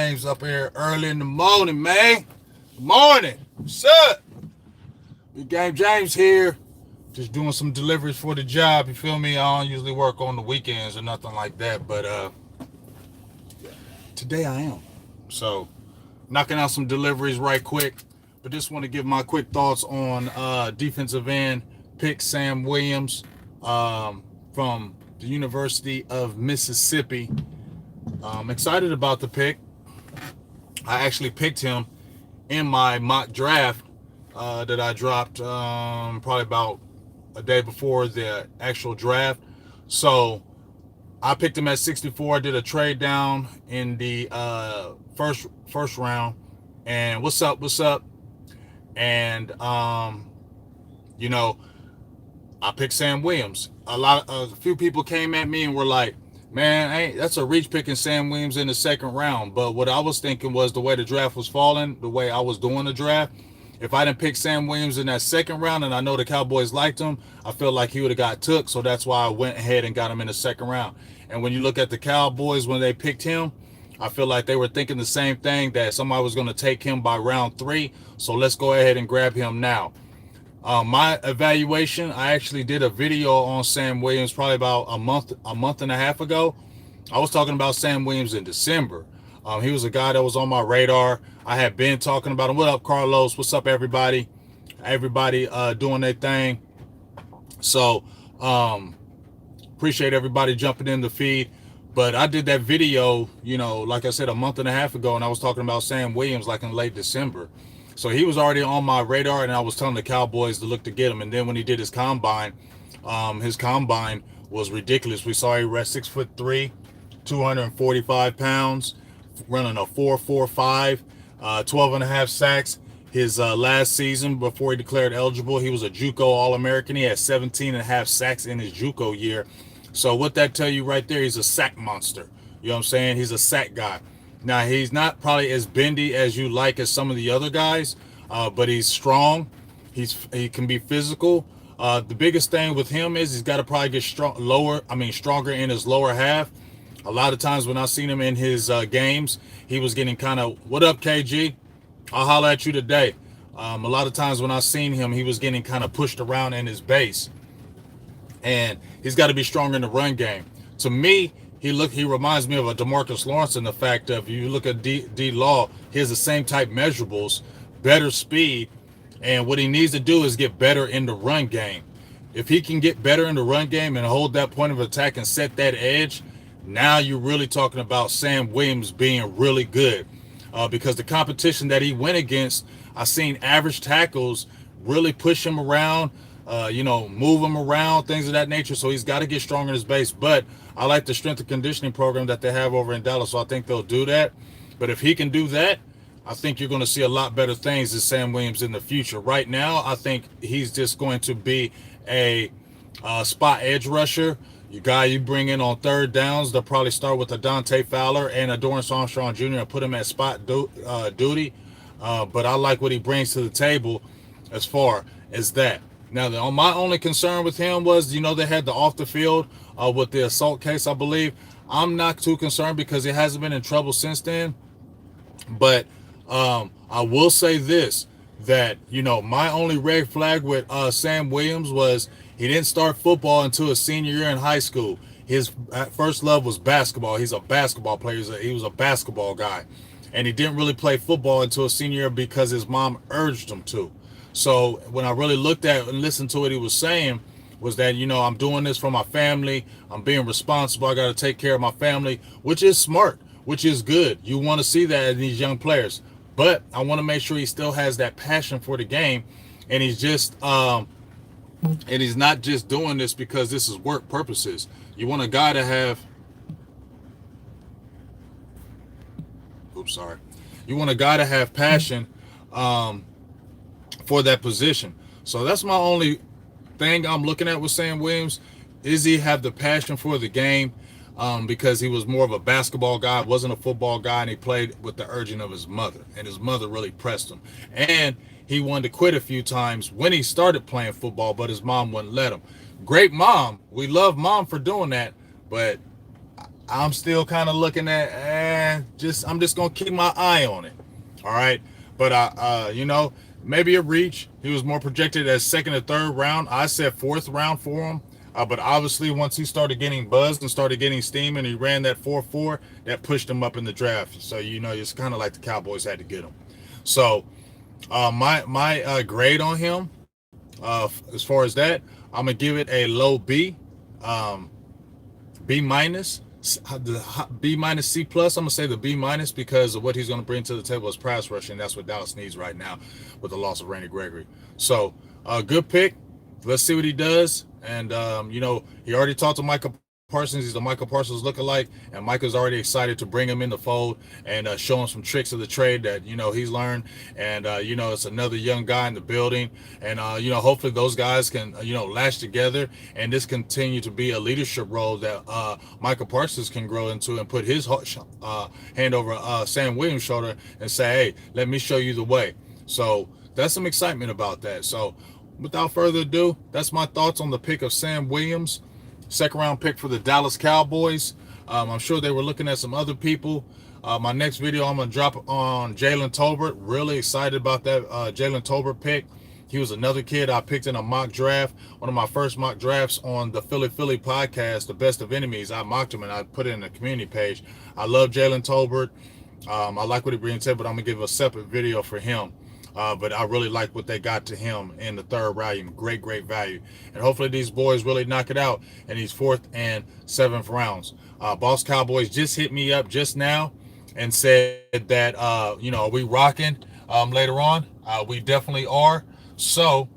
James up here early in the morning, man. Good morning. What's up? Big Game James here. Just doing some deliveries for the job. You feel me? I don't usually work on the weekends or nothing like that, but today I am. So knocking out some deliveries right quick. But just want to give my quick thoughts on defensive end pick Sam Williams from the University of Mississippi. I'm excited about the pick. I actually picked him in my mock draft that I dropped probably about a day before the actual draft. So I picked him at 64. I did a trade down in the first round. And what's up? And you know, I picked Sam Williams. A few people came at me and were like, man, that's a reach picking Sam Williams in the second round. But what I was thinking was the way the draft was falling, the way I was doing the draft, if I didn't pick Sam Williams in that second round, and I know the Cowboys liked him, I feel like he would have got took. So that's why I went ahead and got him in the second round. And when you look at the Cowboys, when they picked him, I feel like they were thinking the same thing, that somebody was going to take him by round 3. So let's go ahead and grab him now. My evaluation, I actually did a video on Sam Williams probably about a month and a half ago. I was talking about Sam Williams in December. He was a guy that was on my radar. I had been talking about him. What up, Carlos? What's up, everybody? Everybody doing their thing. So appreciate everybody jumping in the feed. But I did that video, like I said, a month and a half ago, and I was talking about Sam Williams like in late December. So he was already on my radar, and I was telling the Cowboys to look to get him. And then when he did his combine was ridiculous. We saw he was 6'3", 245 pounds, running a 4.45, 12 and a half sacks. His last season before he declared eligible, he was a JUCO All-American. He had 17 and a half sacks in his JUCO year. So what that tell you right there, he's a sack monster. You know what I'm saying? He's a sack guy. Now, he's not probably as bendy as you like as some of the other guys, but he's strong. He can be physical. The biggest thing with him is he's got to probably get stronger in his lower half. A lot of times when I seen him in his games, he was getting kind of, what up, KG? I'll holler at you today. A lot of times when I seen him, he was getting kind of pushed around in his base. And he's got to be stronger in the run game. To me, he reminds me of a DeMarcus Lawrence in the fact of, you look at D Law, he has the same type measurables, better speed, and what he needs to do is get better in the run game. If he can get better in the run game and hold that point of attack and set that edge, now you're really talking about Sam Williams being really good. Because the competition that he went against, I seen average tackles really push him around, move him around, things of that nature. So he's got to get stronger in his base. But I like the strength and conditioning program that they have over in Dallas, so I think they'll do that. But if he can do that, I think you're going to see a lot better things as Sam Williams in the future. Right now, I think he's just going to be a spot edge rusher. You bring in on third downs, they'll probably start with a Dante Fowler and a Dorrance Armstrong Jr. and put him at spot duty. But I like what he brings to the table as far as that. Now, my only concern with him was, they had the off the field with the assault case, I believe. I'm not too concerned because he hasn't been in trouble since then. But I will say this, that, my only red flag with Sam Williams was he didn't start football until his senior year in high school. His first love was basketball. He's a basketball player. He was a basketball guy. And he didn't really play football until his senior year because his mom urged him to. So when I really looked at and listened to what he was saying, was that, I'm doing this for my family. I'm being responsible. I got to take care of my family, which is smart, which is good. You want to see that in these young players. But I want to make sure he still has that passion for the game. And he's just, and he's not just doing this because this is work purposes. You want a guy to have, You want a guy to have passion for that position. So that's my only thing I'm looking at with Sam Williams. Is he have the passion for the game? Because he was more of a basketball guy, wasn't a football guy, and he played with the urging of his mother. And his mother really pressed him. And he wanted to quit a few times when he started playing football, but his mom wouldn't let him. Great mom. We love mom for doing that. But I'm still kind of looking at, man. I'm just gonna keep my eye on it. All right, but you know, maybe a reach. He was more projected as second or third round. I said fourth round for him. But obviously, once he started getting buzzed and started getting steam, and he ran that 4.4, that pushed him up in the draft. So you know, it's kind of like the Cowboys had to get him. So my grade on him, as far as that, I'm gonna give it a low B, B minus, the B minus C plus. I'm gonna say the B minus because of what he's gonna bring to the table as pass rushing. That's what Dallas needs right now with the loss of Randy Gregory. So good pick. Let's see what he does. And you know, he already talked to Micah Parsons. He's a Micah Parsons lookalike, and Micah's already excited to bring him in the fold and show him some tricks of the trade that, you know, he's learned. And you know, it's another young guy in the building, and you know, hopefully those guys can you know, lash together, and this continue to be a leadership role that Micah Parsons can grow into and put his hand over Sam Williams' shoulder and say, hey, let me show you the way. So that's some excitement about that. So without further ado, that's my thoughts on the pick of Sam Williams, second round pick for the Dallas Cowboys. I'm sure they were looking at some other people. My next video I'm going to drop on Jalen Tolbert. Really excited about that Jalen Tolbert pick. He was another kid I picked in a mock draft, one of my first mock drafts on the Philly podcast, The Best of Enemies. I mocked him and I put it in the community page. I love Jalen Tolbert. I like what he brings to, but I'm going to give a separate video for him. But I really like what they got to him in the third round. Great value. And hopefully these boys really knock it out in these fourth and seventh rounds. Boss Cowboys just hit me up just now and said that, you know, are we rocking later on? We definitely are. So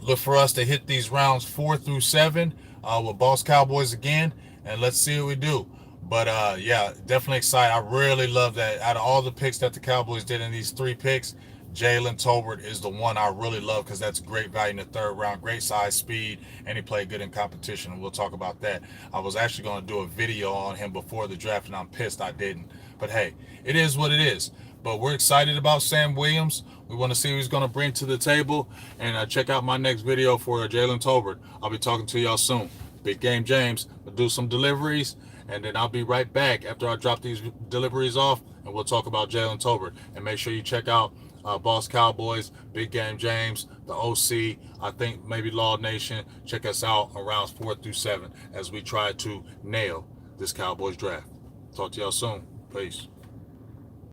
look for us to hit these rounds 4 through 7 with Boss Cowboys again. And let's see what we do. But yeah, definitely excited. I really love that. Out of all the picks that the Cowboys did in these 3 picks, Jalen Tolbert is the one I really love because that's great value in the third round, great size, speed, and he played good in competition, and we'll talk about that. I was actually going to do a video on him before the draft, and I'm pissed I didn't. But hey, it is what it is. But we're excited about Sam Williams. We want to see what he's going to bring to the table, and check out my next video for Jalen Tolbert. I'll be talking to y'all soon. Big Game James. We'll do some deliveries, and then I'll be right back after I drop these deliveries off, and we'll talk about Jalen Tolbert. And make sure you check out Boss Cowboys, Big Game James, the OC, I think maybe Law Nation. Check us out on rounds 4 through 7 as we try to nail this Cowboys draft. Talk to y'all soon. Peace.